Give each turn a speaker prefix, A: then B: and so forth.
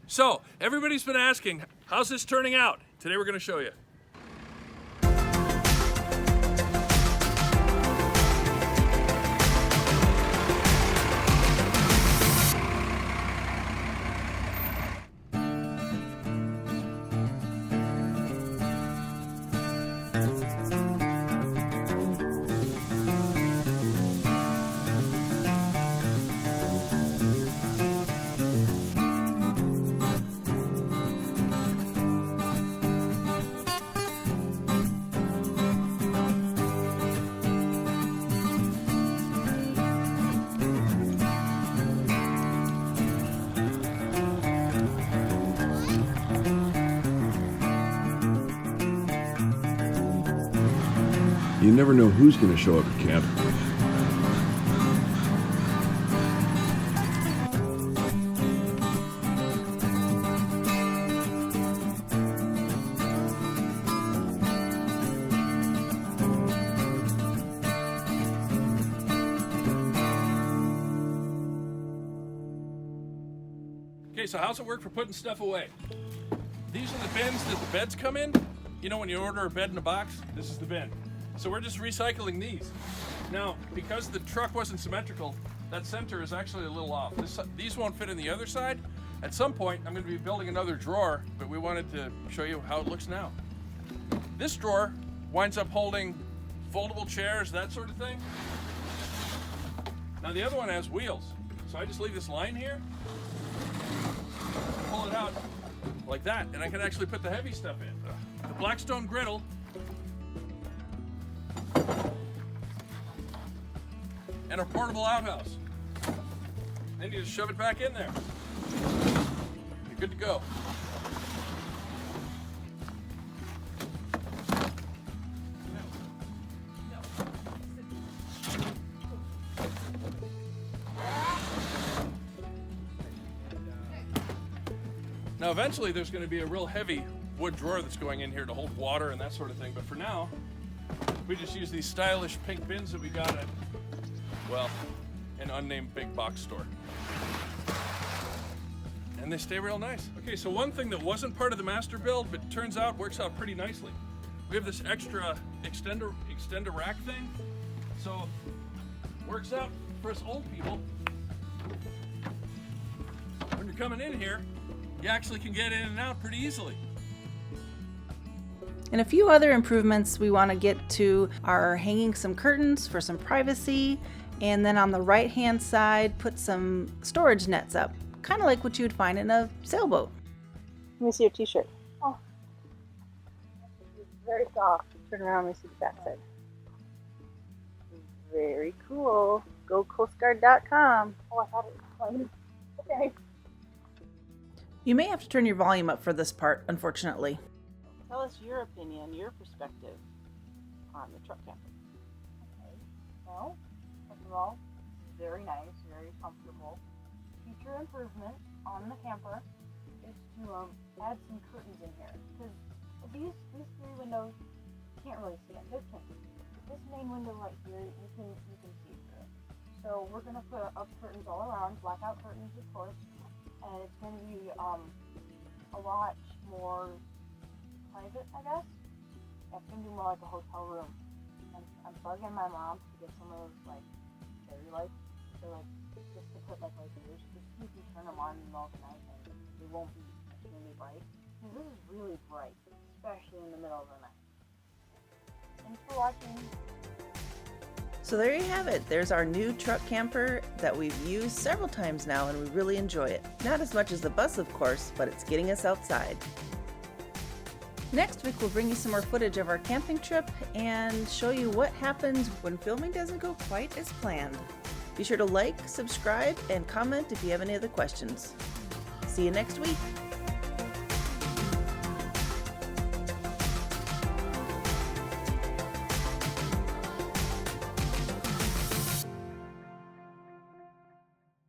A: So, everybody's been asking, how's this turning out? Today we're going to show you.
B: You never know who's going to show up at camp.
A: Okay, so how's it work for putting stuff away? These are the bins that the beds come in. You know when you order a bed in a box, this is the bin. So we're just recycling these. Now, because the truck wasn't symmetrical, that center is actually a little off. These won't fit in the other side. At some point, I'm going to be building another drawer, but we wanted to show you how it looks now. This drawer winds up holding foldable chairs, that sort of thing. Now the other one has wheels. So I just leave this line here, pull it out like that, and I can actually put the heavy stuff in. The Blackstone griddle and a portable outhouse. Then you just shove it back in there. You're good to go. Now eventually there's going to be a real heavy wood drawer that's going in here to hold water and that sort of thing, but for now we just use these stylish pink bins that we got at, well, an unnamed big box store. And they stay real nice. Okay, so one thing that wasn't part of the master build, but turns out works out pretty nicely. We have this extra extender rack thing. So works out for us old people. When you're coming in here, you actually can get in and out pretty easily.
C: And a few other improvements we want to get to are hanging some curtains for some privacy, and then on the right hand side put some storage nets up, kind of like what you'd find in a sailboat.
D: Let me see your t-shirt. Oh, it's very soft. Turn around, let me see the back side. Very cool. Go coastguard.com. Oh, I thought it was funny. Okay.
C: You may have to turn your volume up for this part, unfortunately.
D: Tell us your opinion, your perspective on the truck camper.
E: Okay. Well, first of all, very nice, very comfortable. Future improvement on the camper is to add some curtains in here, because these three windows you can't really see it. This main window right here you can see through. So we're gonna put up curtains all around, blackout curtains of course, and it's gonna be a lot more private, I guess. It's gonna be more like a hotel room. And I'm bugging my mom to get some of those like fairy lights, so like just to put like here, just you can turn them on in the middle of the night and they won't be extremely bright. And this is really bright, especially in the middle of the night. Thanks for watching.
C: So there you have it. There's our new truck camper that we've used several times now, and we really enjoy it. Not as much as the bus, of course, but it's getting us outside. Next week we'll bring you some more footage of our camping trip and show you what happens when filming doesn't go quite as planned. Be sure to like, subscribe, and comment if you have any other questions. See you next week.